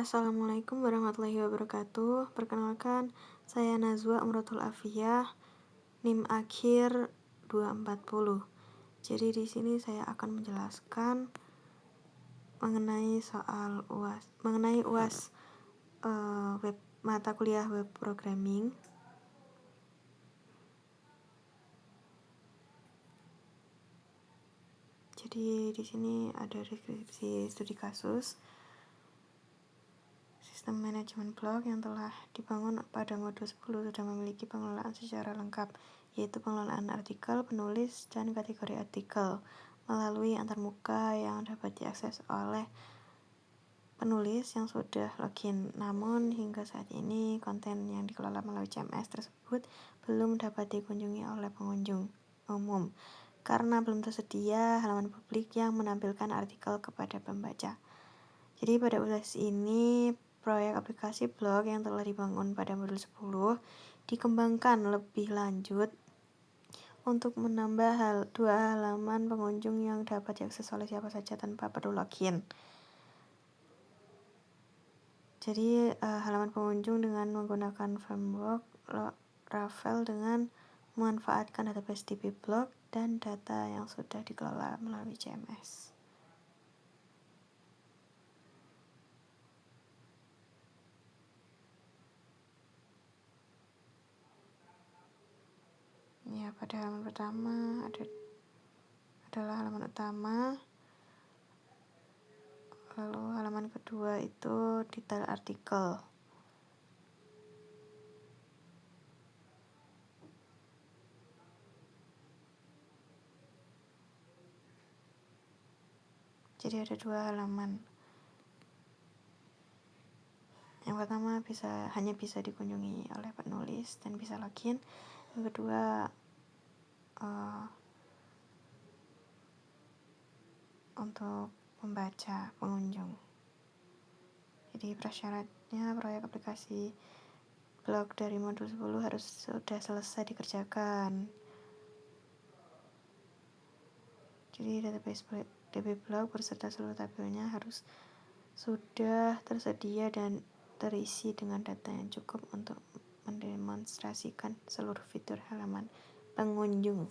Assalamualaikum warahmatullahi wabarakatuh. Perkenalkan, saya Nazwa Amrotul Afiyah, NIM akhir 240. Jadi di sini saya akan menjelaskan mengenai soal UAS, web mata kuliah web programming. Jadi di sini ada deskripsi studi kasus sistem manajemen blog yang telah dibangun pada modul 10 sudah memiliki pengelolaan secara lengkap, yaitu pengelolaan artikel, penulis, dan kategori artikel melalui antarmuka yang dapat diakses oleh penulis yang sudah login. Namun hingga saat ini konten yang dikelola melalui CMS tersebut belum dapat dikunjungi oleh pengunjung umum karena belum tersedia halaman publik yang menampilkan artikel kepada pembaca. Jadi pada UAS ini proyek aplikasi blog yang telah dibangun pada modul 10 dikembangkan lebih lanjut untuk menambah dua halaman pengunjung yang dapat diakses oleh siapa saja tanpa perlu login. Jadi halaman pengunjung dengan menggunakan framework Laravel dengan memanfaatkan database DB blog dan data yang sudah dikelola melalui CMS. Ya, pada halaman pertama adalah halaman utama, lalu halaman kedua itu detail artikel. Jadi ada dua halaman. Yang pertama hanya bisa dikunjungi oleh penulis dan bisa login. Yang kedua untuk pembaca, pengunjung. Jadi prasyaratnya proyek aplikasi blog dari modul 10 harus sudah selesai dikerjakan. Jadi database DB blog beserta seluruh tabelnya harus sudah tersedia dan terisi dengan data yang cukup untuk mendemonstrasikan seluruh fitur halaman pengunjung.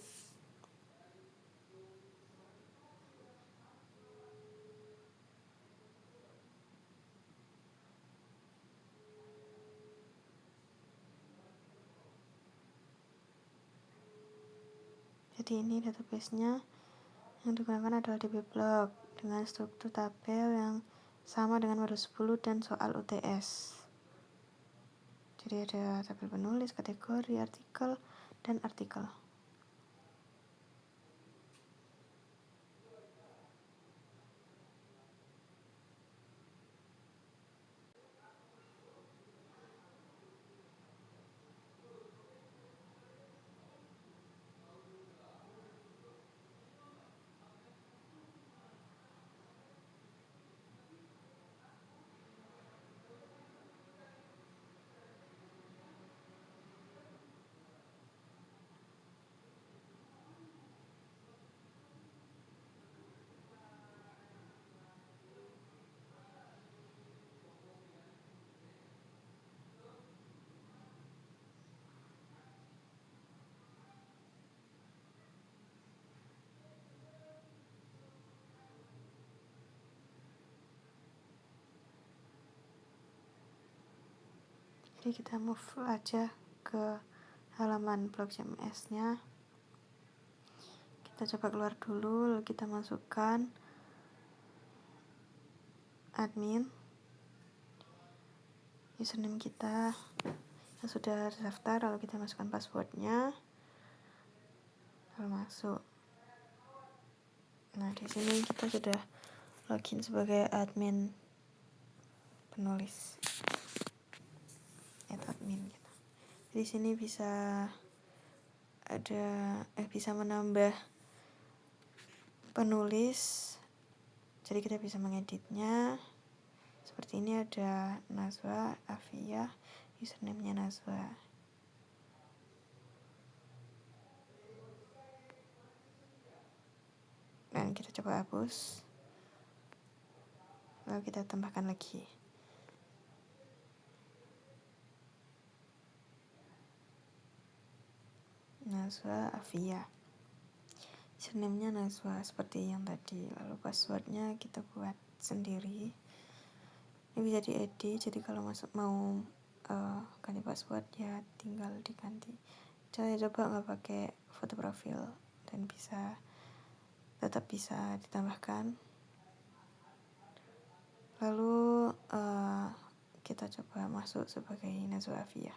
Jadi ini database-nya yang digunakan adalah DB blog dengan struktur tabel yang sama dengan modul 10 dan soal UTS. Jadi ada tabel penulis, kategori, artikel, dan artikel. Jadi kita move aja ke halaman blog CMS-nya. Kita coba keluar dulu, lalu kita masukkan admin, username kita yang sudah terdaftar, lalu kita masukkan passwordnya, lalu masuk. Nah, di sini kita sudah login sebagai admin penulis. Admin gitu. Di sini bisa menambah penulis. Jadi kita bisa mengeditnya. Seperti ini ada Nazwa Afiyah, username-nya Nazwa. Dan kita coba hapus. Lalu kita tambahkan lagi. Najwa Afia. Username-nya Najwa seperti yang tadi. Lalu passwordnya kita buat sendiri. Ini bisa diedit, jadi kalau mau ganti password ya tinggal diganti. Saya coba nggak pakai foto profil dan tetap bisa ditambahkan. Lalu kita coba masuk sebagai Najwa Afia.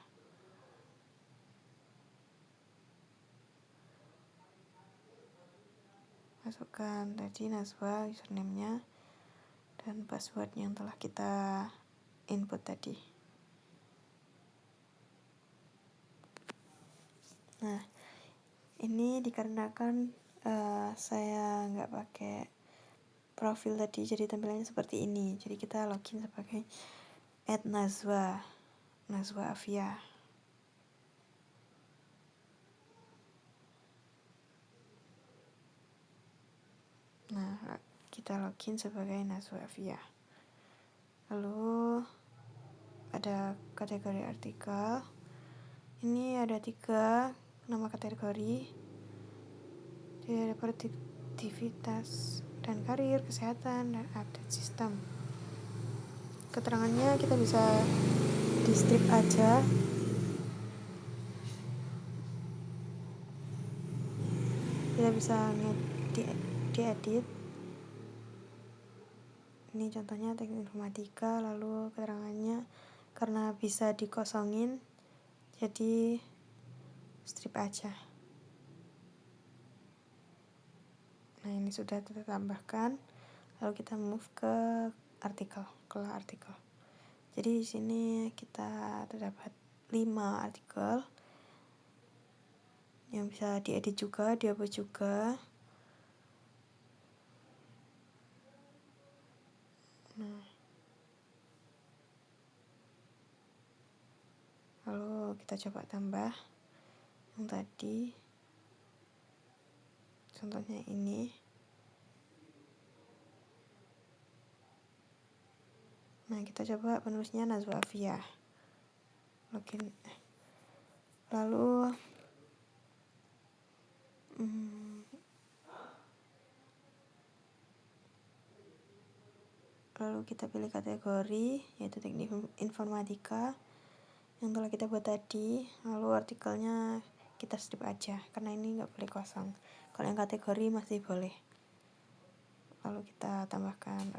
Masukkan tadi Najwa, username-nya dan password yang telah kita input tadi. Nah, ini dikarenakan saya nggak pakai profil tadi, jadi tampilannya seperti ini. Jadi kita login sebagai @Najwa Afia. Nah, kita login sebagai Najwa Afia. Lalu ada kategori artikel. Ini ada 3 nama kategori. Jadi ada produktivitas dan karir, kesehatan, dan update sistem. Keterangannya kita bisa di strip aja. Kita bisa diedit. Ini contohnya teknik informatika, lalu keterangannya karena bisa dikosongin jadi strip aja. Nah, ini sudah kita tambahkan. Lalu kita move ke artikel. Jadi di sini kita terdapat 5 artikel yang bisa diedit juga, dihapus juga. Nah, lalu kita coba tambah yang tadi, contohnya ini. Nah, kita coba penulisnya Najwa Afia. Login. Lalu kita pilih kategori, yaitu teknik informatika yang telah kita buat tadi. Lalu artikelnya kita strip aja, karena ini nggak boleh kosong. Kalau yang kategori masih boleh. Lalu kita tambahkan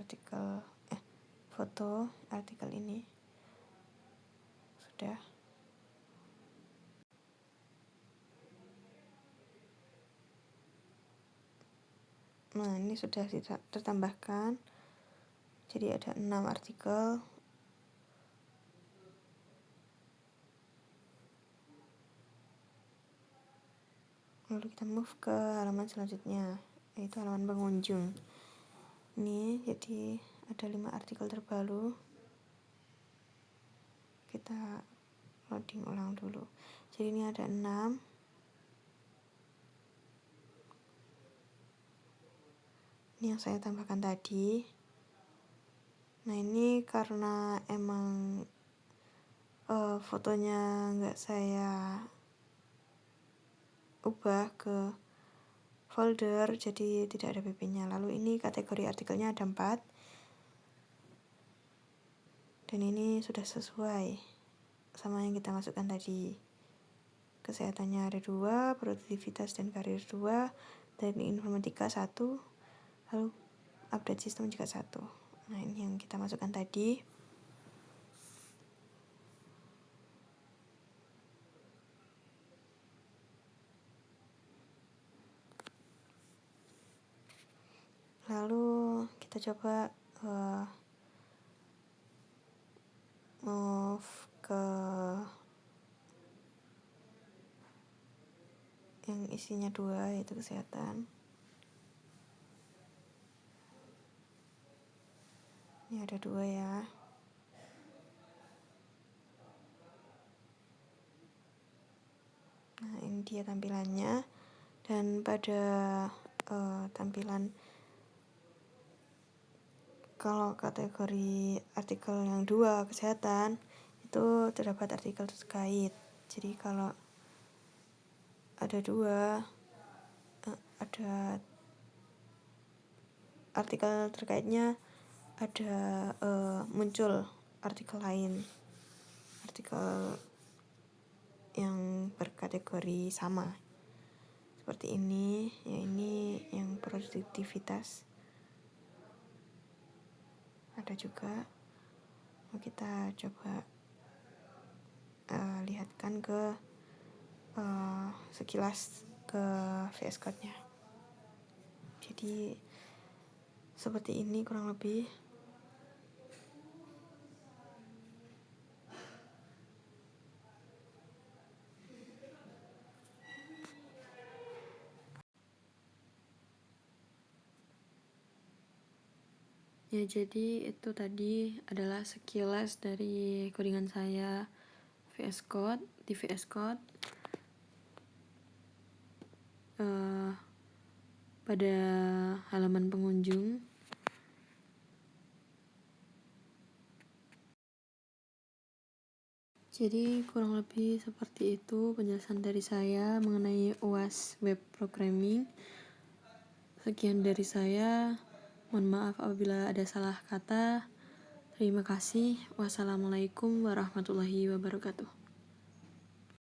foto artikel ini. Sudah. Nah, ini sudah tertambahkan. Jadi ada 6 artikel. Lalu kita move ke halaman selanjutnya, yaitu halaman pengunjung. Ini jadi ada 5 artikel terbaru. Kita loading ulang dulu. Jadi ini ada 6. Ini yang saya tambahkan tadi. Nah, ini karena emang fotonya nggak saya ubah ke folder, jadi tidak ada pp-nya. Lalu ini kategori artikelnya ada 4. Dan ini sudah sesuai sama yang kita masukkan tadi. Kesehatannya ada 2, produktivitas dan karir 2, dan informatika 1, lalu update sistem juga 1. Nah, ini yang kita masukkan tadi. Lalu kita coba move ke yang isinya 2, yaitu kesehatan. Ini ada 2 ya. Nah, ini dia tampilannya. Dan pada tampilan kalau kategori artikel yang 2 kesehatan itu terdapat artikel terkait. Jadi kalau ada dua, ada artikel terkaitnya, ada muncul artikel lain, artikel yang berkategori sama seperti ini, yang produktivitas. Ada juga, mau kita coba lihatkan ke sekilas ke VS Code-nya. Jadi seperti ini kurang lebih. Ya, jadi itu tadi adalah sekilas dari codingan saya VS Code di VS Code pada halaman pengunjung. Jadi kurang lebih seperti itu penjelasan dari saya mengenai UAS Web Programming. Sekian dari saya. Mohon maaf apabila ada salah kata. Terima kasih. Wassalamualaikum warahmatullahi wabarakatuh.